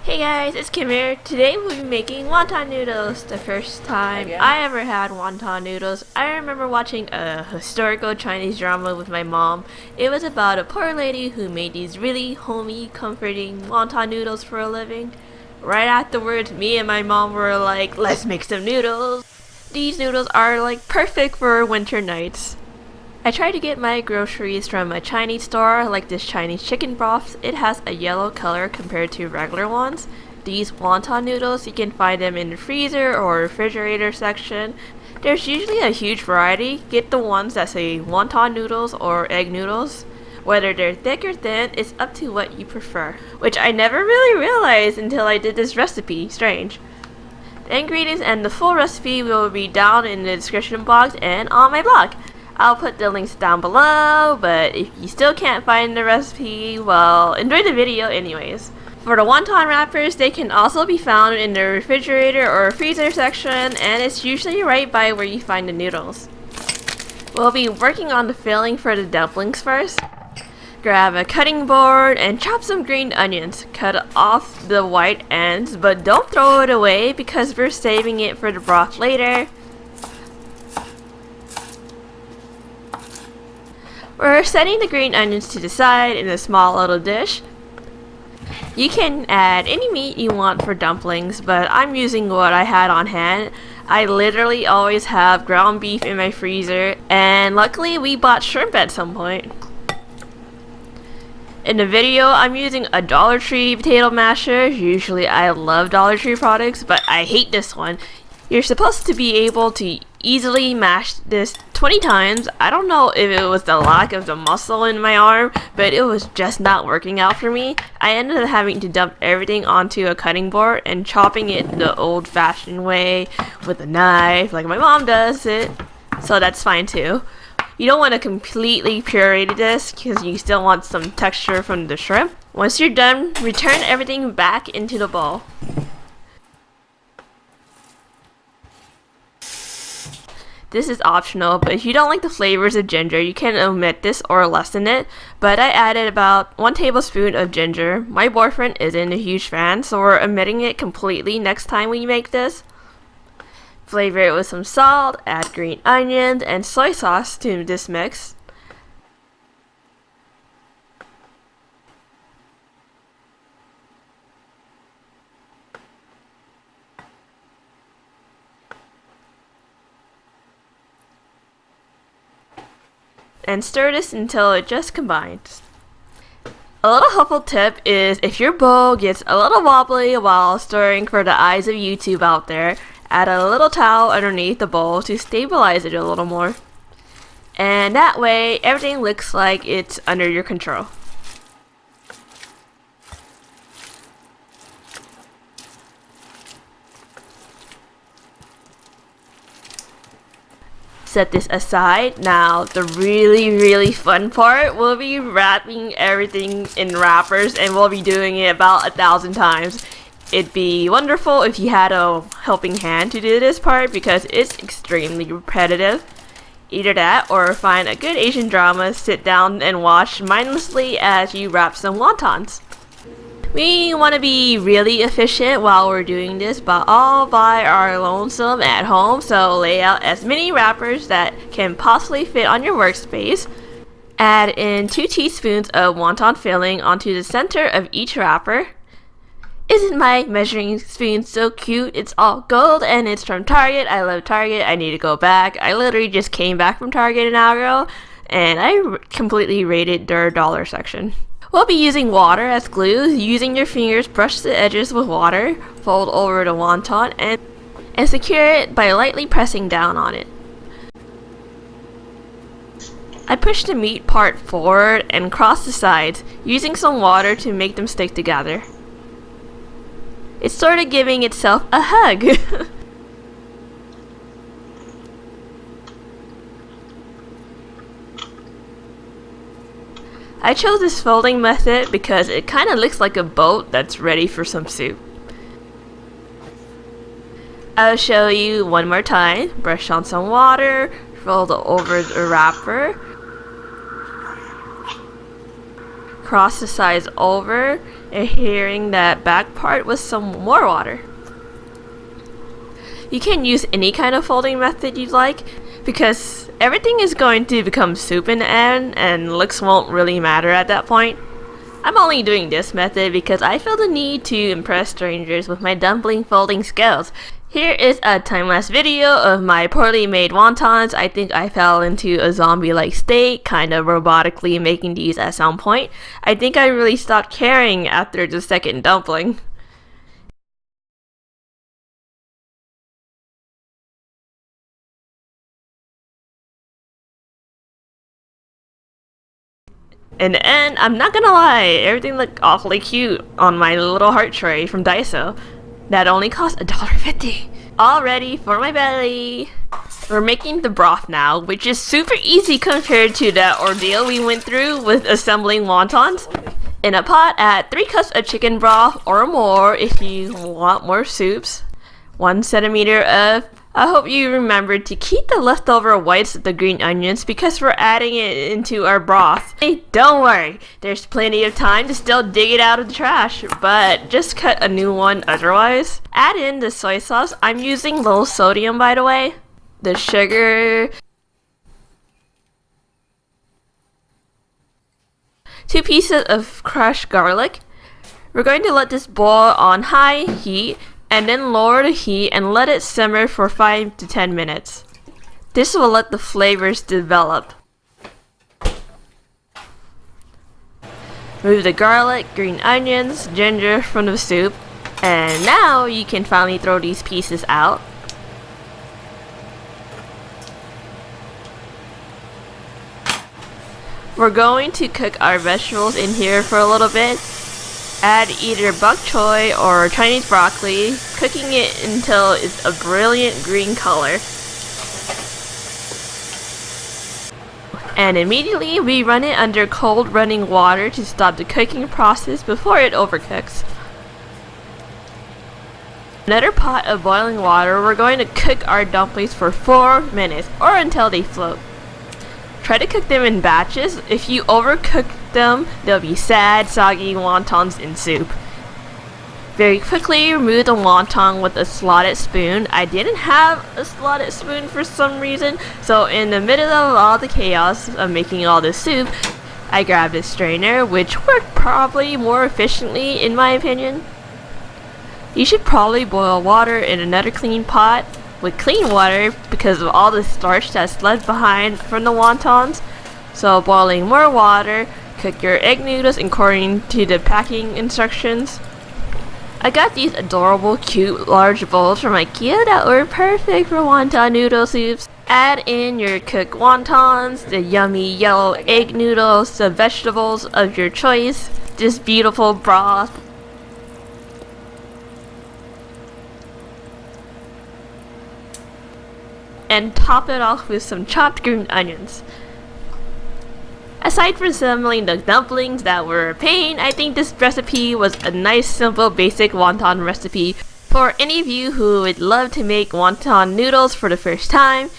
Hey guys, it's Kim here. Today we'll be making wonton noodles. The first time I ever had wonton noodles, I remember watching a historical Chinese drama with my mom. It was about a poor lady who made these really homey, comforting wonton noodles for a living. Right afterwards, me and my mom were like, let's make some noodles. These noodles are like perfect for winter nights. I tried to get my groceries from a Chinese store like this Chinese chicken broth. It has a yellow color compared to regular ones. These wonton noodles, you can find them in the freezer or refrigerator section. There's usually a huge variety. Get the ones that say wonton noodles or egg noodles. Whether they're thick or thin, it's up to what you prefer. Which I never really realized until I did this recipe. Strange. The ingredients and the full recipe will be down in the description box and on my blog. I'll put the links down below, but if you still can't find the recipe, well, enjoy the video anyways. For the wonton wrappers, they can also be found in the refrigerator or freezer section, and it's usually right by where you find the noodles. We'll be working on the filling for the dumplings first. Grab a cutting board and chop some green onions. Cut off the white ends, but don't throw it away because we're saving it for the broth later. We're setting the green onions to the side in a small little dish. You can add any meat you want for dumplings, but I'm using what I had on hand. I literally always have ground beef in my freezer, and luckily we bought shrimp at some point. In the video, I'm using a Dollar Tree potato masher. Usually I love Dollar Tree products, but I hate this one. You're supposed to be able to easily mash this 20 times. I don't know if it was the lack of the muscle in my arm, but it was just not working out for me. I ended up having to dump everything onto a cutting board and chopping it the old-fashioned way with a knife, like my mom does it. So that's fine too. You don't want to completely puree this because you still want some texture from the shrimp. Once you're done, return everything back into the bowl. This is optional, but if you don't like the flavors of ginger, you can omit this or lessen it. But I added about 1 tablespoon of ginger. My boyfriend isn't a huge fan, so we're omitting it completely next time we make this. Flavor it with some salt, add green onions and soy sauce to this mix. And stir this until it just combines. A little helpful tip is if your bowl gets a little wobbly while stirring for the eyes of YouTube out there, add a little towel underneath the bowl to stabilize it a little more. And that way everything looks like it's under your control. Set this aside. Now the really fun part, we'll be wrapping everything in wrappers and we'll be doing it about 1,000 times. It'd be wonderful if you had a helping hand to do this part because it's extremely repetitive. Either that or find a good Asian drama, sit down and watch mindlessly as you wrap some wontons. We want to be really efficient while we're doing this, but all by our lonesome at home, so lay out as many wrappers that can possibly fit on your workspace. Add in 2 teaspoons of wonton filling onto the center of each wrapper. Isn't my measuring spoon so cute? It's all gold and it's from Target. I love Target. I need to go back. I literally just came back from Target an hour ago and I completely raided their dollar section. We'll be using water as glue. Using your fingers, brush the edges with water, fold over the wonton, and secure it by lightly pressing down on it. I push the meat part forward and cross the sides, using some water to make them stick together. It's sort of giving itself a hug. I chose this folding method because it kind of looks like a boat that's ready for some soup. I'll show you one more time. Brush on some water, fold over the wrapper, cross the sides over, adhering that back part with some more water. You can use any kind of folding method you'd like, because everything is going to become soup in the end and looks won't really matter at that point. I'm only doing this method because I feel the need to impress strangers with my dumpling folding skills. Here is a time-lapse video of my poorly made wontons. I think I fell into a zombie-like state, kind of robotically making these at some point. I think I really stopped caring after the second dumpling. In the end, I'm not gonna lie, everything looked awfully cute on my little heart tray from Daiso. That only cost $1.50. All ready for my belly. We're making the broth now, which is super easy compared to that ordeal we went through with assembling wontons. In a pot, add 3 cups of chicken broth or more if you want more soups. 1 centimeter of... I hope you remembered to keep the leftover whites of the green onions because we're adding it into our broth. Hey, don't worry, there's plenty of time to still dig it out of the trash, but just cut a new one otherwise. Add in the soy sauce. I'm using low sodium, by the way. The sugar. 2 pieces of crushed garlic. We're going to let this boil on high heat and then lower the heat and let it simmer for 5 to 10 minutes. This will let the flavors develop. Remove the garlic, green onions, ginger from the soup, and now you can finally throw these pieces out. We're going to cook our vegetables in here for a little bit. Add either bok choy or Chinese broccoli, cooking it until it's a brilliant green color. And immediately we run it under cold running water to stop the cooking process before it overcooks. Another pot of boiling water, we're going to cook our dumplings for 4 minutes or until they float. Try to cook them in batches. If you overcook them, they'll be sad, soggy wontons in soup. Very quickly remove the wonton with a slotted spoon. I didn't have a slotted spoon for some reason, so in the middle of all the chaos of making all this soup, I grabbed a strainer, which worked probably more efficiently in my opinion. You should probably boil water in another clean pot with clean water because of all the starch that's left behind from the wontons. So boiling more water, cook your egg noodles according to the packing instructions. I got these adorable cute large bowls from IKEA that were perfect for wonton noodle soups. Add in your cooked wontons, the yummy yellow egg noodles, the vegetables of your choice, this beautiful broth, and top it off with some chopped green onions. Aside from assembling the dumplings that were a pain, I think this recipe was a nice, simple, basic wonton recipe for any of you who would love to make wonton noodles for the first time.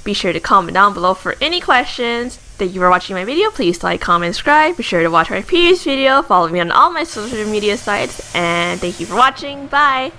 Be sure to comment down below for any questions. Thank you for watching my video. Please like, comment, subscribe. Be sure to watch my previous video. Follow me on all my social media sites. And thank you for watching. Bye!